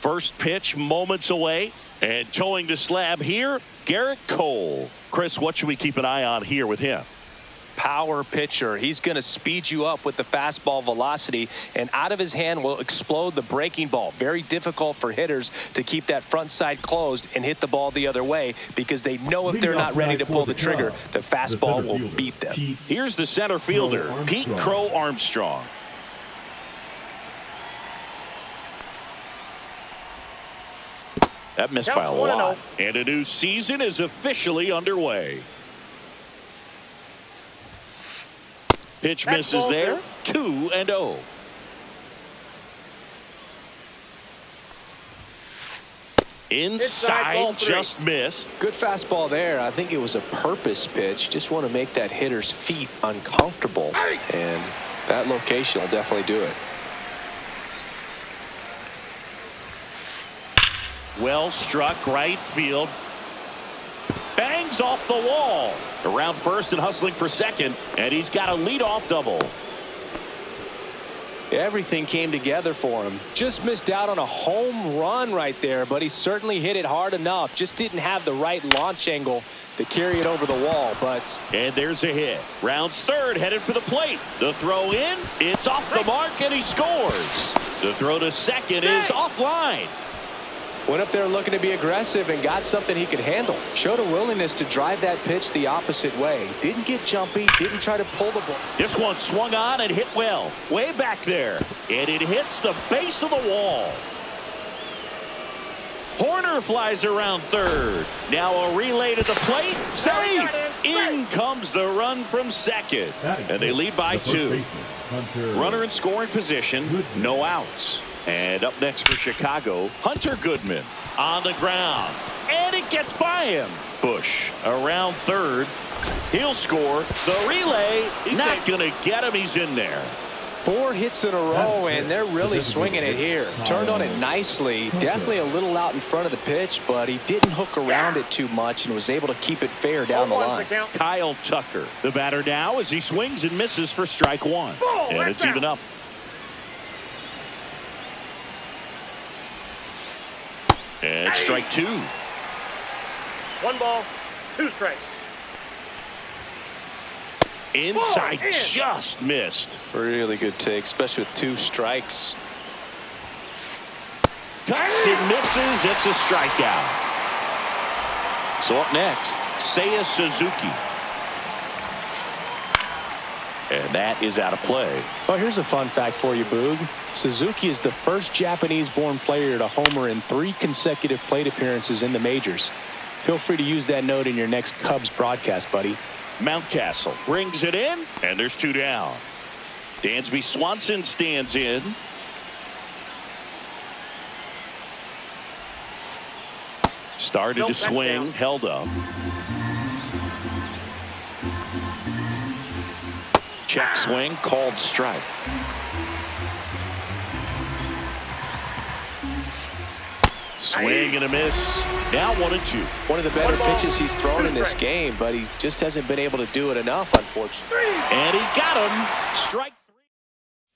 First pitch moments away, and towing the slab here, Garrett Cole. Chris, what should we keep an eye on here with him? Power pitcher. He's going to speed you up with the fastball velocity, and out of his hand will explode the breaking ball. Very difficult for hitters to keep that front side closed and hit the ball the other way, because they know if they're not ready to pull the trigger, the fastball will beat them. Here's the center fielder, Pete Crow Armstrong. That missed by a lot. And a new season is officially underway. Pitch misses there. 2-0. Inside, just missed. Good fastball there. I think it was a purpose pitch. Just want to make that hitter's feet uncomfortable. And that location will definitely do it. Well struck, right field. Bangs off the wall. Around first and hustling for second. And he's got a leadoff double. Everything came together for him. Just missed out on a home run right there, but he certainly hit it hard enough. Just didn't have the right launch angle to carry it over the wall. And there's a hit. Rounds third, headed for the plate. The throw in, it's off the mark, and he scores. The throw to second is offline. Went up there looking to be aggressive and got something he could handle. Showed a willingness to drive that pitch the opposite way. Didn't get jumpy, didn't try to pull the ball. This one swung on and hit well. Way back there. And it hits the base of the wall. Horner flies around third. Now a relay to the plate. Safe. In comes the run from second. And they lead by 2. Runner in scoring position. No outs. And up next for Chicago, Hunter Goodman on the ground. And it gets by him. Bush around third. He'll score. The relay, not going to get him. He's in there. 4 hits in a row, and they're really swinging it here. Turned on it nicely. Definitely a little out in front of the pitch, but he didn't hook around it too much and was able to keep it fair down the line. Kyle Tucker, the batter now, as he swings and misses for strike 1. And it's even up. And strike 2. 1 ball, 2 strikes. Inside, just missed. Really good take, especially with 2 strikes. Cuts and misses. It's a strikeout. So up next, Seiya Suzuki. And that is out of play. Well, here's a fun fact for you, Boog. Suzuki is the first Japanese-born player to homer in 3 consecutive plate appearances in the majors. Feel free to use that note in your next Cubs broadcast, buddy. Mountcastle brings it in, and there's 2 down. Dansby Swanson stands in. Started to swing, held up. Check swing, called strike. Swing and a miss. Now 1-2. One of the better pitches he's thrown in this game, but he just hasn't been able to do it enough, unfortunately. And he got him. Strike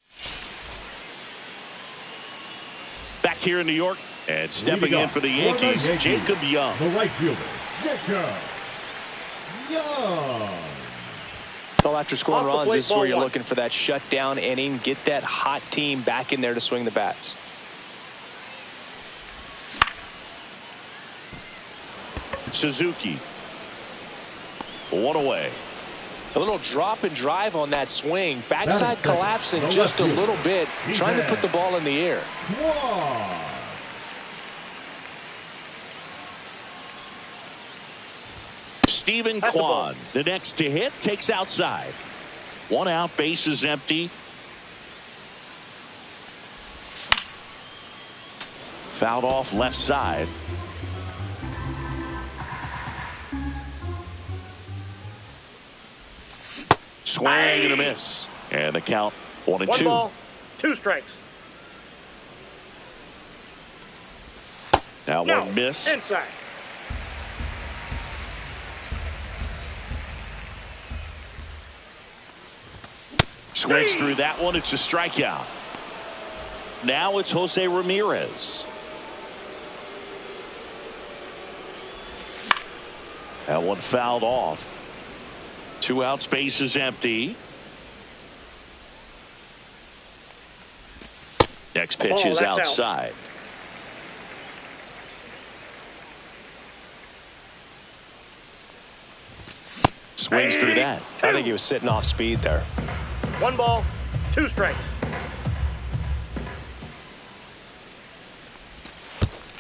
3. Back here in New York, and stepping in for the Yankees, Jacob Young. The right fielder, Jacob Young. Well, after scoring runs, this is where you're looking for that shutdown inning. Get that hot team back in there to swing the bats. Suzuki. 1 away. A little drop and drive on that swing. Backside collapsing just a little bit, trying to put the ball in the air. Stephen Kwan, the next to hit, takes outside. 1 out, base is empty. Fouled off left side. Swing and a miss. And the count 1-2. 1 ball, 2 strikes. Now No, one miss. inside. Swings through that one. It's a strikeout. Now it's Jose Ramirez. That one fouled off. 2 outs, base is empty. Next pitch is outside. Out. Swings through that. I think he was sitting off speed there. 1 ball, 2 strikes.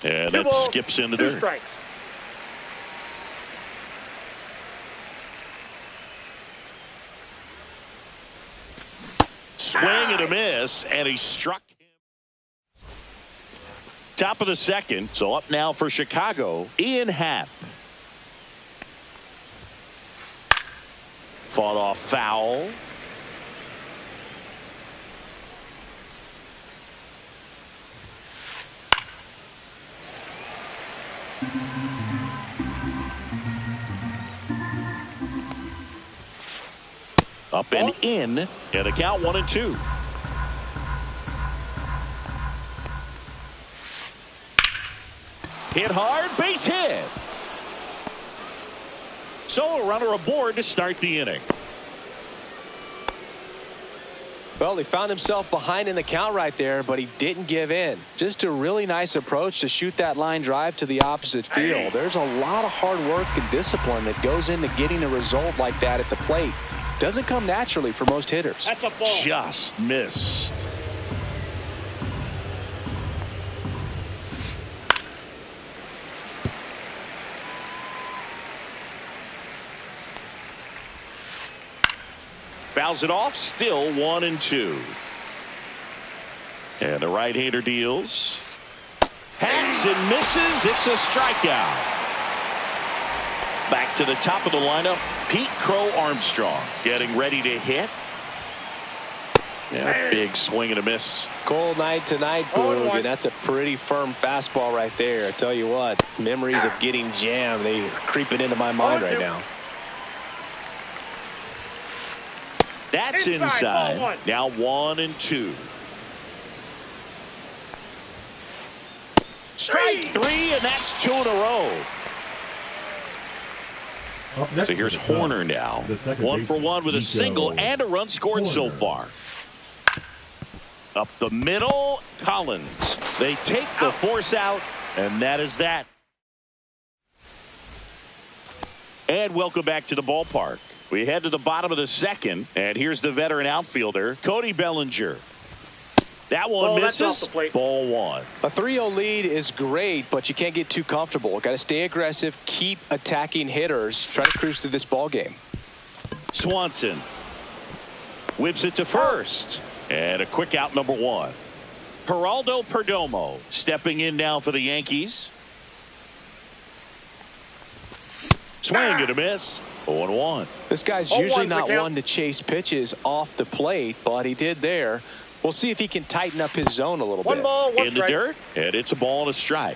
And 2 that balls, skips into 2 dirt. strikes. Swing and a miss, and he struck him. Top of the second, so up now for Chicago, Ian Happ. Fought off foul. Up and in, and the count 1-2. Hit hard, base hit. So a runner aboard to start the inning. Well, he found himself behind in the count right there, but he didn't give in. Just a really nice approach to shoot that line drive to the opposite field. There's a lot of hard work and discipline that goes into getting a result like that at the plate. Doesn't come naturally for most hitters. That's a ball. Just missed. Fouls it off, still 1-2. And the right-hander deals. Hacks and misses. It's a strikeout. Back to the top of the lineup, Pete Crow Armstrong getting ready to hit. Yeah, big swing and a miss. Cold night tonight, Boog, and that's a pretty firm fastball right there. I tell you what, memories of getting jammed, they are creeping into my mind right now. That's inside. Now 1-2. Strike 3, and that's 2 in a row. So here's Horner now. 1 for 1 with a single and a run scored so far. Up the middle, Collins. They take the force out, and that is that. And welcome back to the ballpark. We head to the bottom of the second, and here's the veteran outfielder, Cody Bellinger. That one misses. Ball 1. A 3-0 lead is great, but you can't get too comfortable. Got to stay aggressive, keep attacking hitters, try to cruise through this ball game. Swanson whips it to first, and a quick out, number 1. Geraldo Perdomo stepping in now for the Yankees. Swing and a miss. 0-1. This guy's usually not one to chase pitches off the plate, but he did there. We'll see if he can tighten up his zone a little bit. 1 ball, 1 in strike. the dirt, and it's a ball and a strike.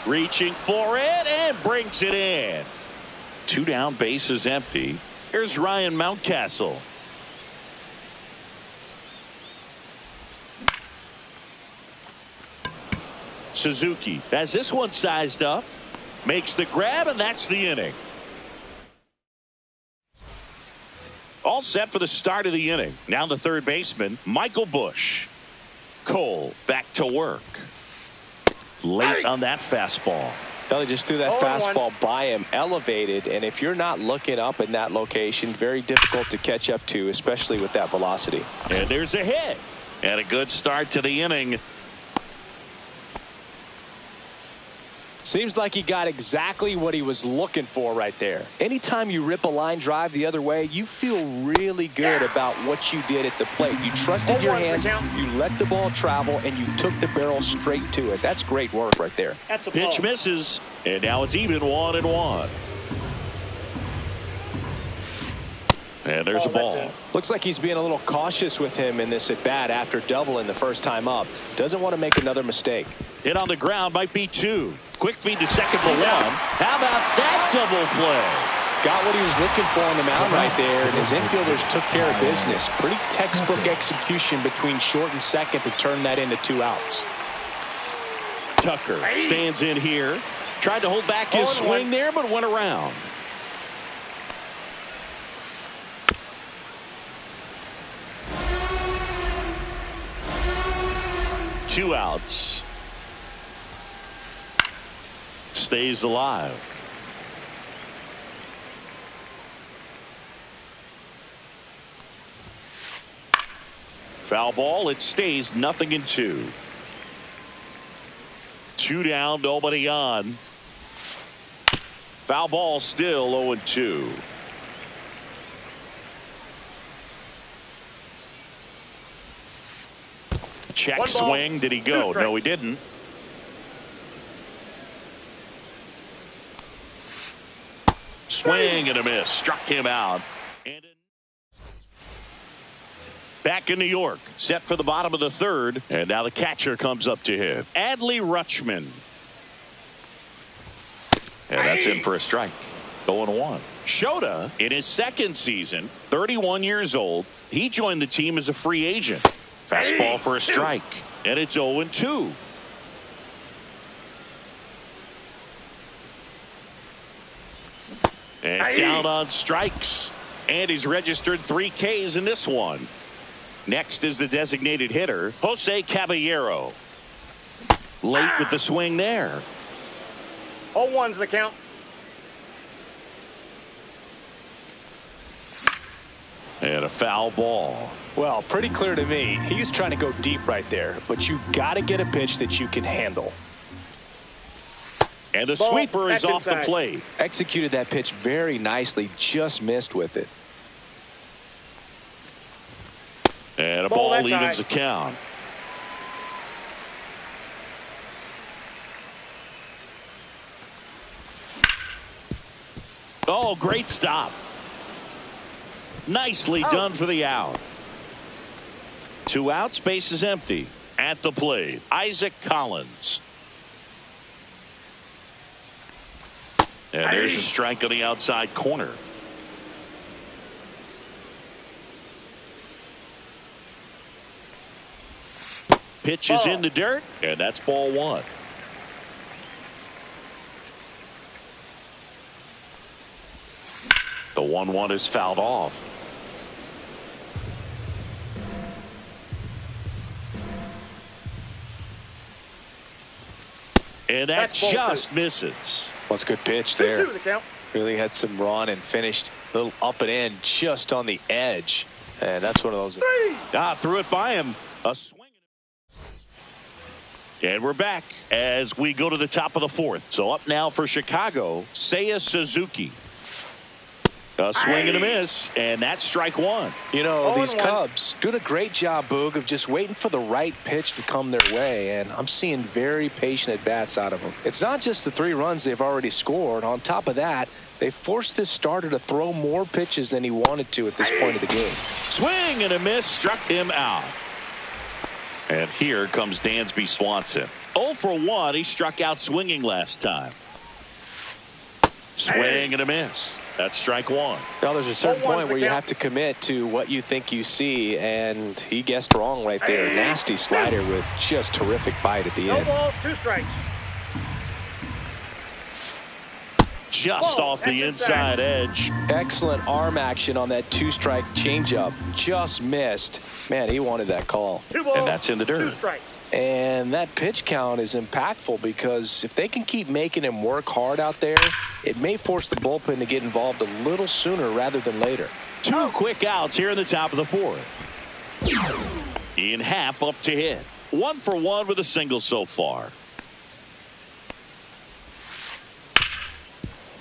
Reaching for it and brings it in. 2 down, base is empty. Here's Ryan Mountcastle. Suzuki has this one sized up, makes the grab, and that's the inning. All set for the start of the inning. Now the third baseman, Michael Busch. Cole back to work. Late on that fastball. They just threw that fastball by him, elevated, and if you're not looking up in that location, very difficult to catch up to, especially with that velocity. And there's a hit. And a good start to the inning. Seems like he got exactly what he was looking for right there. Anytime you rip a line drive the other way, you feel really good about what you did at the plate. You trusted your hands, you let the ball travel, and you took the barrel straight to it. That's great work right there. That's a Pitch ball. misses, and now it's even 1-1. And there's a ball. Looks like he's being a little cautious with him in this at-bat after doubling the first time up. Doesn't want to make another mistake. Hit on the ground might be 2. Quick feed to second for 1. How about that double play? Got what he was looking for on the mound right there, and his infielders took care of business. Pretty textbook execution between short and second to turn that into 2 outs. Tucker stands in here. Tried to hold back his swing there, but went around. Two outs. Stays alive. Foul ball. It stays 0-2. 2 down, nobody on. Foul ball still 0-2. Check swing. Did he go? No, he didn't. Swing and a miss. Struck him out. And back in New York. Set for the bottom of the 3rd. And now the catcher comes up to him. Adley Rutschman. And that's in for a strike. 0-1. Shota, in his 2nd season, 31 years old. He joined the team as a free agent. Fastball for a strike. And it's 0-2. And down on strikes. And he's registered 3 Ks in this one. Next is the designated hitter, Jose Caballero. Late with the swing there. 0-1's the count. And a foul ball. Well, pretty clear to me. He was trying to go deep right there, but you got to get a pitch that you can handle. And the sweeper is off the plate. Executed that pitch very nicely, just missed with it. And a ball evens the count. Oh, great stop. Nicely done for the out. 2 outs, base is empty. At the plate, Isaac Collins. And there's a strike on the outside corner. Pitch is in the dirt, and that's ball 1. The 1-1 is fouled off. And that just misses. What's a good pitch there. 2-2 the count. Really had some run and finished a little up and in just on the edge. And that's one of those. 3. Threw it by him. A swing. And we're back as we go to the top of the 4th. So up now for Chicago, Seiya Suzuki. A swing and a miss, and that's strike 1. You know, these Cubs doing a great job, Boog, of just waiting for the right pitch to come their way, and I'm seeing very patient at-bats out of them. It's not just the 3 runs they've already scored. On top of that, they forced this starter to throw more pitches than he wanted to at this point of the game. Swing and a miss, struck him out. And here comes Dansby Swanson. 0 for 1. He struck out swinging last time. Swing and a miss. That's strike 1. Well, there's a certain point where you have to commit to what you think you see, and he guessed wrong right there. Nasty slider with just terrific bite at the end. No ball, 2 strikes. Just off the inside edge. Excellent arm action on that 2-strike changeup. Just missed. Man, he wanted that call. 2 balls, and that's in the dirt. 2 strikes. And that pitch count is impactful because if they can keep making him work hard out there, it may force the bullpen to get involved a little sooner rather than later. 2 quick outs here in the top of the 4th. Ian Happ up to hit. 1 for 1 with a single so far.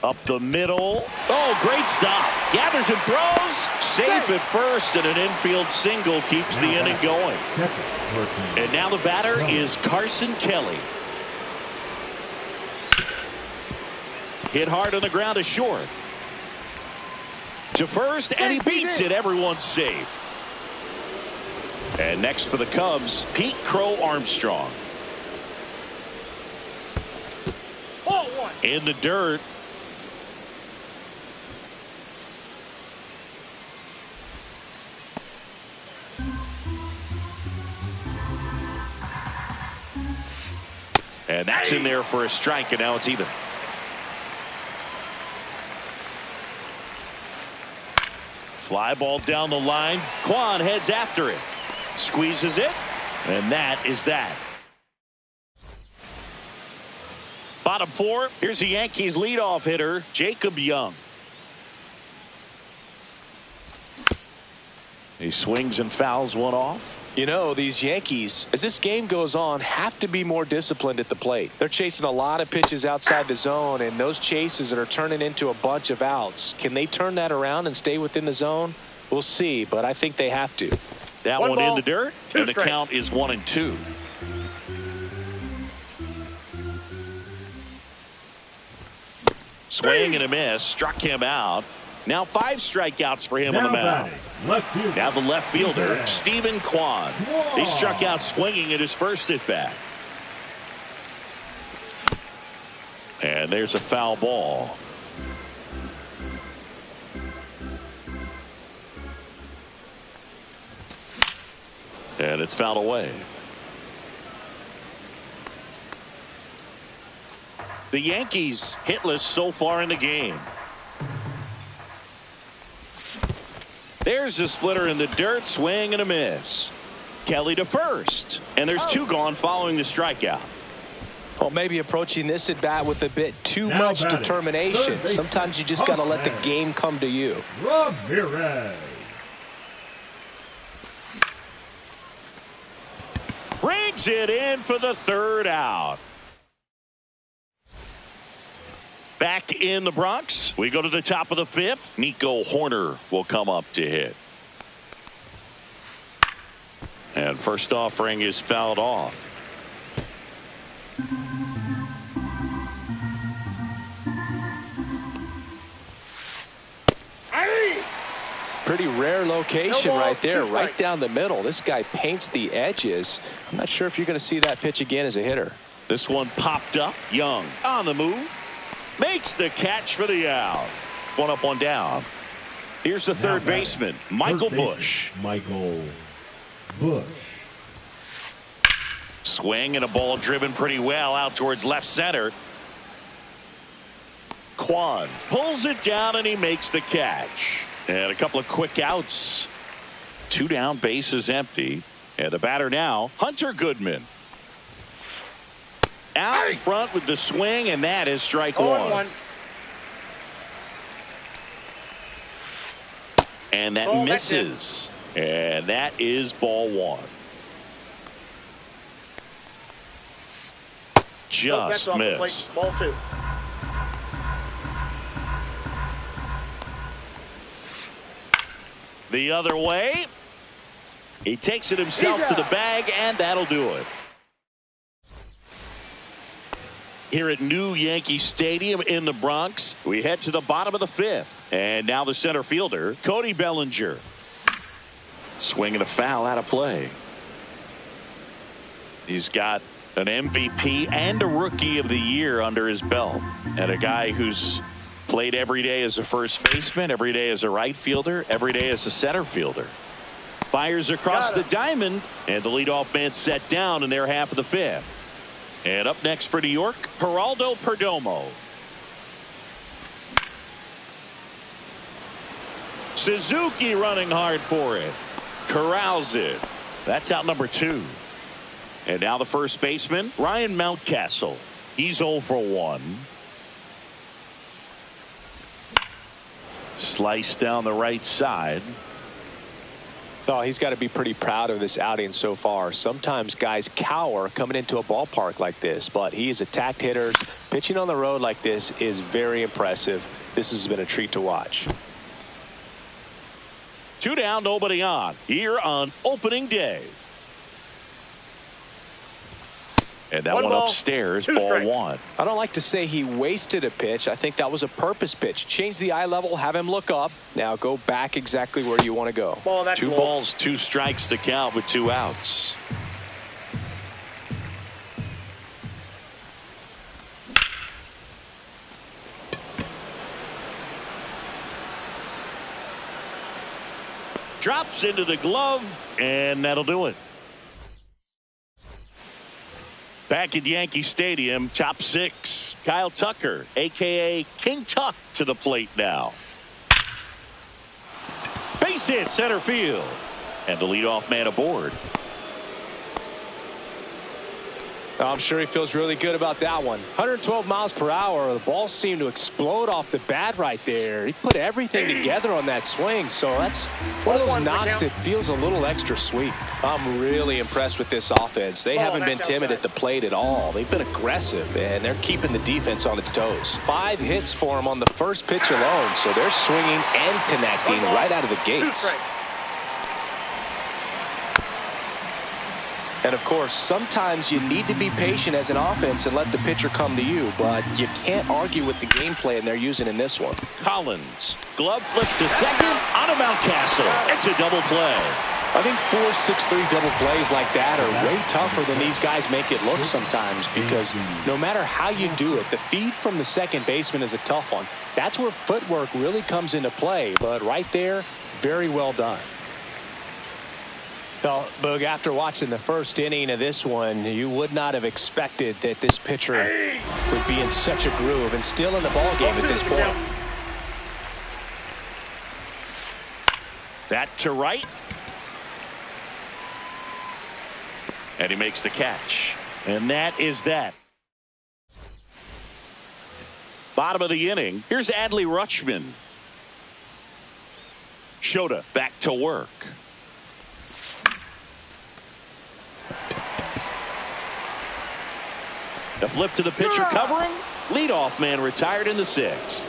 Up the middle. Oh, great stop. Gathers and throws. Safe at first, and an infield single keeps the inning going. And now the batter is Carson Kelly. Hit hard on the ground to short. To first, and he beats it. Everyone's safe. And next for the Cubs, Pete Crow Armstrong. In the dirt. And that's in there for a strike, and now it's even. Fly ball down the line. Kwan heads after it. Squeezes it. And that is that. Bottom four. Here's the Yankees leadoff hitter, Jacob Young. He swings and fouls one off. You know, these Yankees, as this game goes on, have to be more disciplined at the plate. They're chasing a lot of pitches outside the zone, and those chases that are turning into a bunch of outs. Can they turn that around and stay within the zone? We'll see, but I think they have to. That one in the dirt, and the count is 1-2. Swing and a miss, struck him out. Now 5 strikeouts for him on the mound. Now the left fielder, Stephen Kwan. He struck out swinging at his first at bat. And there's a foul ball. And it's fouled away. The Yankees hitless so far in the game. There's the splitter in the dirt, swing and a miss. Kelly to first, and there's 2 gone following the strikeout. Well, maybe approaching this at bat with a bit too much determination. Sometimes you just got to let the game come to you. Ramirez. Brings it in for the 3rd out. Back in the Bronx, we go to the top of the 5th. Nico Horner will come up to hit. And first offering is fouled off. Pretty rare location right there, right down the middle. This guy paints the edges. I'm not sure if you're going to see that pitch again as a hitter. This one popped up. Young on the move. Makes the catch for the out. 1 up, 1 down. Here's the third baseman, Michael Bush. Michael Bush. Swing and a ball driven pretty well out towards left center. Kwan pulls it down and he makes the catch. And a couple of quick outs. 2 down, bases empty. And the batter now, Hunter Goodman. Out in front with the swing, and that is strike 1. And that misses. And that is ball 1. Just missed. Ball 2. The other way. He takes it himself to the bag, and that'll do it. Here at New Yankee Stadium in the Bronx, we head to the bottom of the 5th. And now the center fielder, Cody Bellinger. Swinging a foul out of play. He's got an MVP and a Rookie of the Year under his belt. And a guy who's played every day as a first baseman, every day as a right fielder, every day as a center fielder. Fires across the diamond, and the leadoff man set down in their half of the 5th. And up next for New York, Geraldo Perdomo. Suzuki running hard for it. Corrals it. That's out number 2. And now the first baseman, Ryan Mountcastle. He's 0 for 1. Slice down the right side. Oh, he's got to be pretty proud of this outing so far. Sometimes guys cower coming into a ballpark like this, but he's attacked hitters, Pitching on the road like this is very impressive. This has been a treat to watch. 2 down, nobody on here on opening day. And that one upstairs, ball 1. I don't like to say he wasted a pitch. I think that was a purpose pitch. Change the eye level, have him look up. Now go back exactly where you want to go. 2 balls, 2 strikes to count with 2 outs. Drops into the glove, and that'll do it. Back at Yankee Stadium, top 6, Kyle Tucker, a.k.a. King Tuck, to the plate now. Base hit center field, and the leadoff man aboard. I'm sure he feels really good about that one. 112 miles per hour. The ball seemed to explode off the bat right there. He put everything together on that swing. So that's one of those knocks that feels a little extra sweet. I'm really impressed with this offense. They haven't been timid at the plate at all. They've been aggressive, and they're keeping the defense on its toes. 5 hits for them on the first pitch alone. So they're swinging and connecting right out of the gates. And, of course, sometimes you need to be patient as an offense and let the pitcher come to you. But you can't argue with the game plan they're using in this one. Collins, glove flip to second on a Mountcastle. It's a double play. I think 4, 6, 3 double plays like that are way tougher than these guys make it look sometimes, because no matter how you do it, the feed from the second baseman is a tough one. That's where footwork really comes into play. But right there, very well done. Well, Boog, after watching the first inning of this one, you would not have expected that this pitcher would be in such a groove and still in the ballgame at this point. That to right. And he makes the catch. And that is that. Bottom of the inning. Here's Adley Rutschman. Shota back to work. The flip to the pitcher covering. Leadoff man retired in the 6th.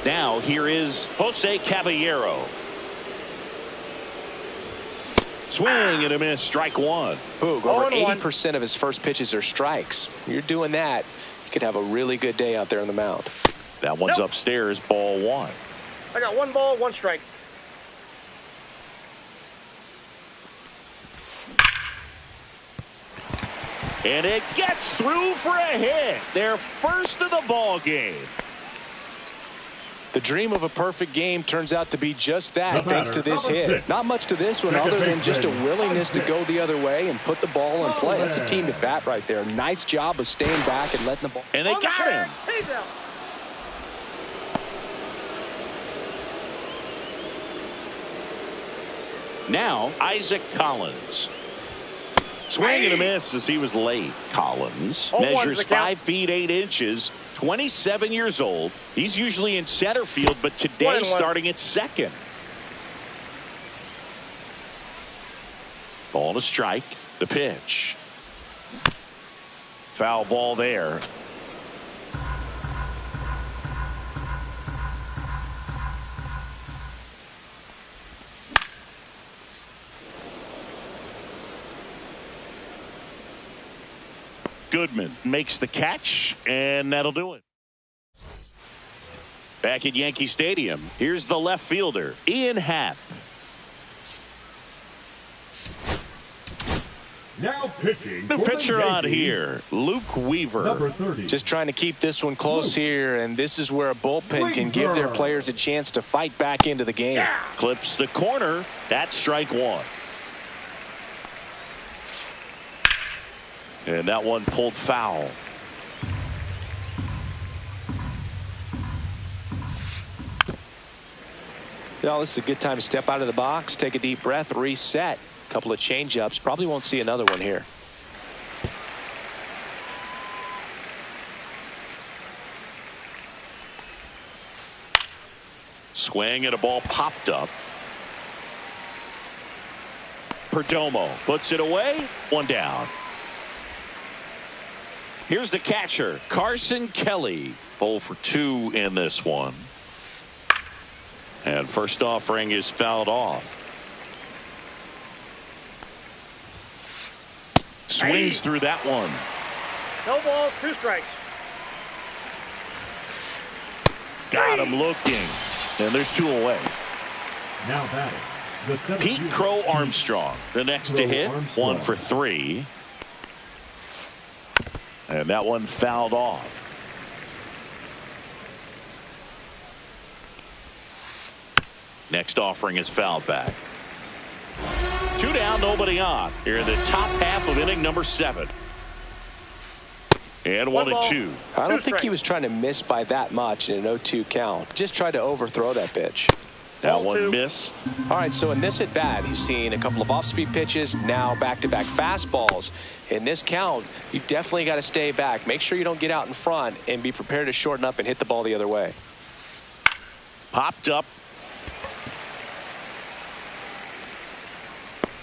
Now here is Jose Caballero. Swing and a miss. Strike 1. Boog, over 80% of his first pitches are strikes. You're doing that, you could have a really good day out there on the mound. That one's upstairs. Ball 1. I got 1 ball, 1 strike. And it gets through for a hit. Their first of the ball game. The dream of a perfect game turns out to be just that, thanks to this hit. Not much to this one other than just a willingness to go the other way and put the ball in play. That's a team at bat right there. Nice job of staying back and letting the ball. And they got him. Now Isaac Collins. Swing and a miss as he was late. Collins measures 5 feet 8 inches, 27 years old. He's usually in center field, but today starting at second. Ball to strike. The pitch. Foul ball there. Goodman makes the catch, and that'll do it. Back at Yankee Stadium, here's the left fielder, Ian Happ. Now pitching. The pitcher on here, Luke Weaver. Number 30. Just trying to keep this one close here, and this is where a bullpen can give their players a chance to fight back into the game. Clips the corner. That's strike 1. And that one pulled foul. Well, this is a good time to step out of the box, take a deep breath, reset. A couple of change-ups. Probably won't see another one here. Swing and a ball popped up. Perdomo puts it away. 1 down. Here's the catcher, Carson Kelly. 0 for 2 in this one. And first offering is fouled off. Swings through that one. No ball, 2 strikes. Got him looking. And there's 2 away. Now batting, Pete Crow Armstrong. The next to hit, 1 for 3. And that one fouled off. Next offering is fouled back. 2 down, nobody on. Here in the top half of inning number 7. And 1 and 2. I don't think he was trying to miss by that much in an 0-2 count. Just tried to overthrow that pitch. That one missed. All right, so in this at bat, he's seen a couple of off-speed pitches, now back-to-back fastballs. In this count, you definitely got to stay back. Make sure you don't get out in front and be prepared to shorten up and hit the ball the other way. Popped up.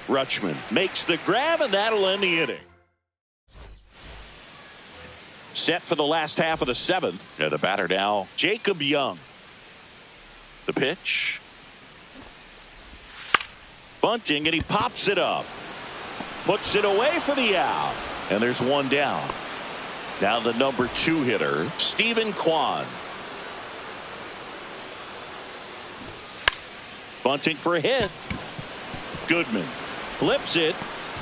Rutschman makes the grab, and that'll end the inning. Set for the last half of the 7th. And the batter now, Jacob Young. The pitch. Bunting, and he pops it up. Puts it away for the out. And there's 1 down. Now the number 2 hitter, Stephen Kwan. Bunting for a hit. Goodman flips it.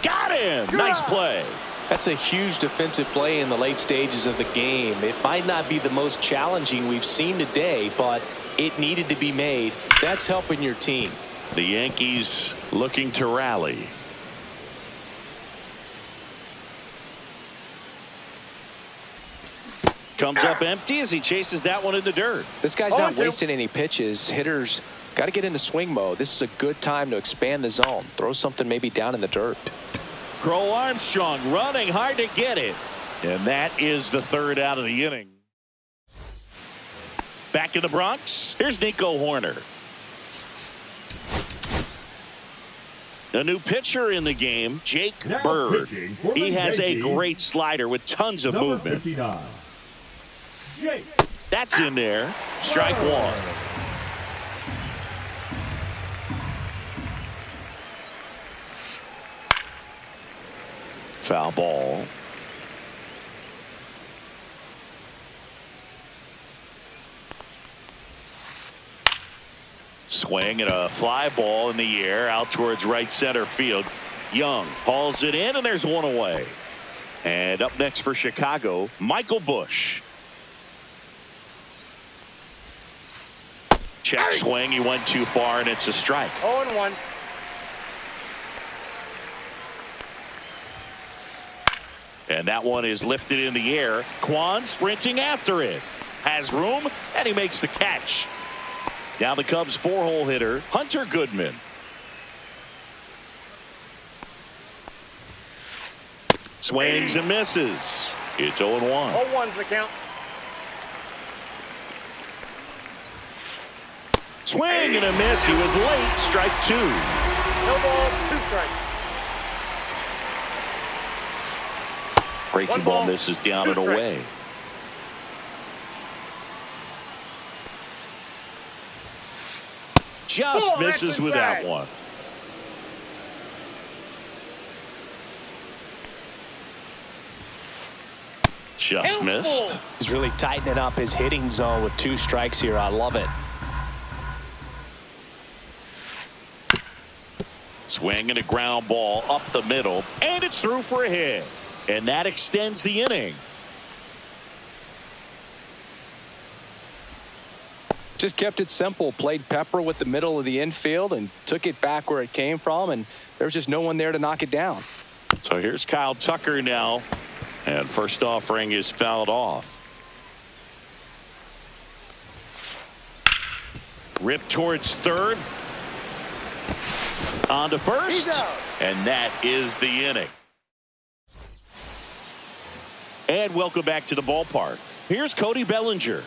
Got him. Nice play. That's a huge defensive play in the late stages of the game. It might not be the most challenging we've seen today, but it needed to be made. That's helping your team. The Yankees looking to rally. Comes up empty as he chases that one in the dirt. This guy's not wasting any pitches. Hitters got to get into swing mode. This is a good time to expand the zone. Throw something maybe down in the dirt. Crow Armstrong running hard to get it. And that is the 3rd out of the inning. Back in the Bronx, here's Nico Hoerner. A new pitcher in the game, Jake Bird. He has a great slider with tons of movement. 59. Jake. That's in there. Strike 1. Foul ball. Swing and a fly ball in the air out towards right center field. Young hauls it in, and there's 1 away. And up next for Chicago, Michael Busch. Check swing. He went too far, and it's a strike. 0-1. And that one is lifted in the air. Kwan sprinting after it. Has room, and he makes the catch. Now the Cubs 4-hole hitter, Hunter Goodman. Swings and misses. It's 0-1. 0-1's the count. Swing and a miss. He was late. Strike 2. No ball, 2 strikes. Breaking ball misses down and away. Just misses with that one. Just missed. He's really tightening up his hitting zone with 2 strikes here. I love it. Swing and a ground ball up the middle, and it's through for a hit. And that extends the inning. Just kept it simple. Played pepper with the middle of the infield and took it back where it came from, and there was just no one there to knock it down. So here's Kyle Tucker now, and first offering is fouled off. Rip towards third. On to first, and that is the inning. And welcome back to the ballpark. Here's Cody Bellinger.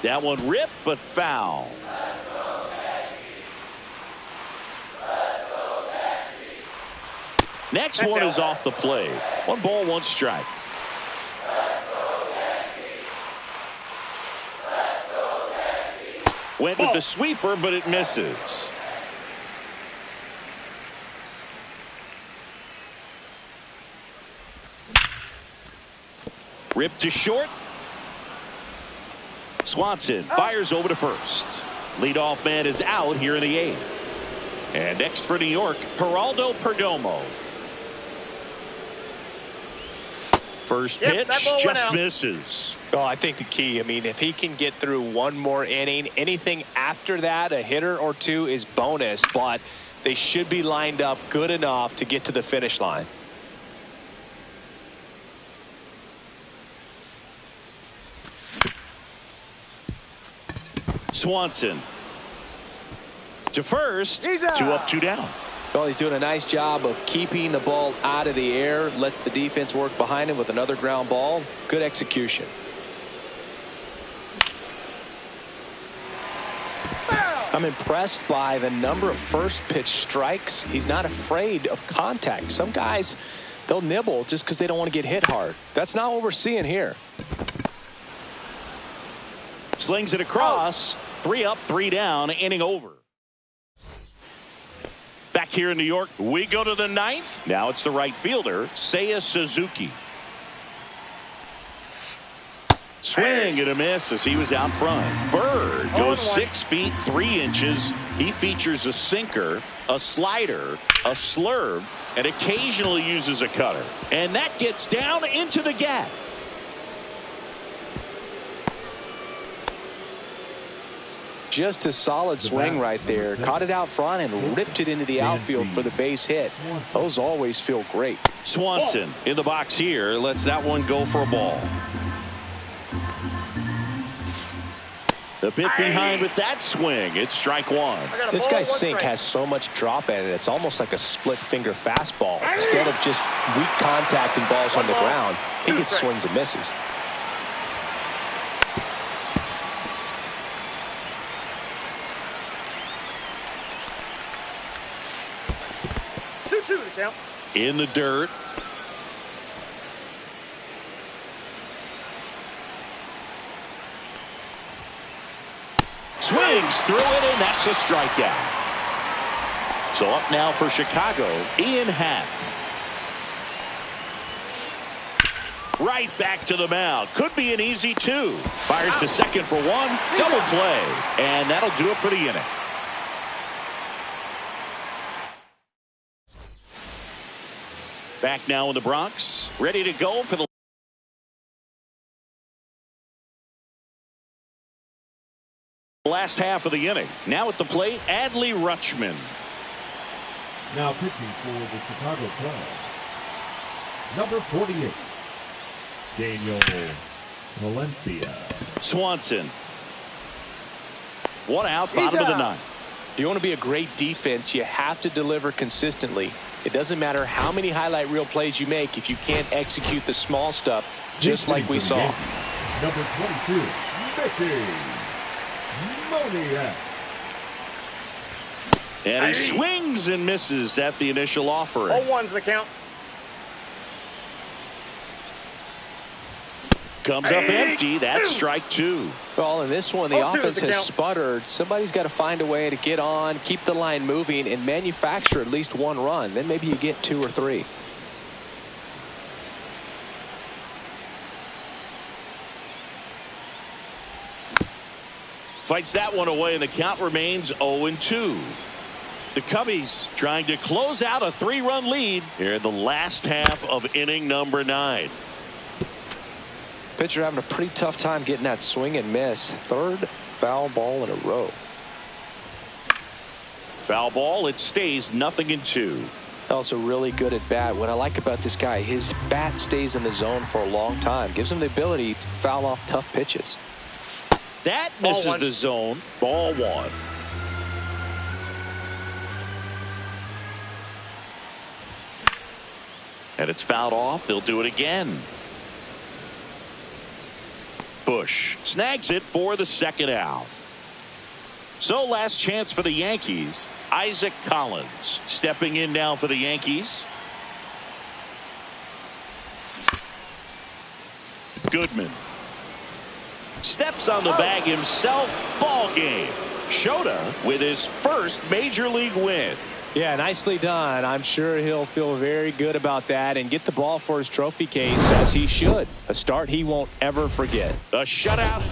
That one ripped, but foul. Next That's one out. is off the plate. 1 ball, 1 strike. Went with the sweeper, but it misses. Ripped to short. Swanson fires over to first. Leadoff man is out here in the 8th. And next for New York, Geraldo Perdomo. First pitch just misses. Oh, I think the key, I mean, if he can get through one more inning, anything after that, a hitter or two is bonus, but they should be lined up good enough to get to the finish line. Swanson to first. 2 up, 2 down. Well, he's doing a nice job of keeping the ball out of the air, lets the defense work behind him with another ground ball. Good execution. I'm impressed by the number of first pitch strikes. He's not afraid of contact. Some guys, they'll nibble just because they don't want to get hit hard. That's not what we're seeing here. Slings it across. 3 up, 3 down, inning over. Back here in New York, we go to the 9th. Now it's the right fielder, Seiya Suzuki. Swing and a miss as he was out front. Bird goes 6 feet 3 inches. He features a sinker, a slider, a slurve, and occasionally uses a cutter. And that gets down into the gap. Just a solid swing right there. Caught it out front and ripped it into the outfield for the base hit. Those always feel great. Swanson in the box here. Lets that one go for a ball. The bit behind with that swing. It's strike 1. This guy's sink has so much drop in it. It's almost like a split finger fastball. Instead of just weak contact and balls on the ground, he gets swings and misses. In the dirt. Swings through it, and that's a strikeout. So up now for Chicago, Ian Happ. Right back to the mound. Could be an easy 2. Fires to second for 1. Double play. And that'll do it for the inning. Back now in the Bronx. Ready to go for the last half of the inning. Now at the plate, Adley Rutschman. Now pitching for the Chicago Cubs, number 48, Daniel Valencia. Swanson. 1 out, bottom of the 9th. If you want to be a great defense, you have to deliver consistently. It doesn't matter how many highlight reel plays you make if you can't execute the small stuff, just like we saw. Number 22, Mickey Moniak. And he swings and misses at the initial offering. 0-1's the count. Comes up empty. That's strike 2. Well, in this one, the 0-2 offense the has count. sputtered. Somebody's got to find a way to get on, keep the line moving, and manufacture at least 1 run. Then maybe you get 2 or 3. Fights that one away, and the count remains 0-2. The Cubbies trying to close out a 3-run lead here in the last half of inning number 9. Pitcher having a pretty tough time getting that swing and miss. 3rd foul ball in a row. Foul ball. It stays 0-2. Also really good at bat. What I like about this guy, his bat stays in the zone for a long time. Gives him the ability to foul off tough pitches. That misses the zone. Ball 1. And it's fouled off. They'll do it again. Bush snags it for the 2nd out. So last chance for the Yankees. Isaac Collins stepping in now for the Yankees. Goodman steps on the bag himself. Ball game. Shota with his first major league win. Yeah, nicely done. I'm sure he'll feel very good about that and get the ball for his trophy case, as he should. A start he won't ever forget. A shutout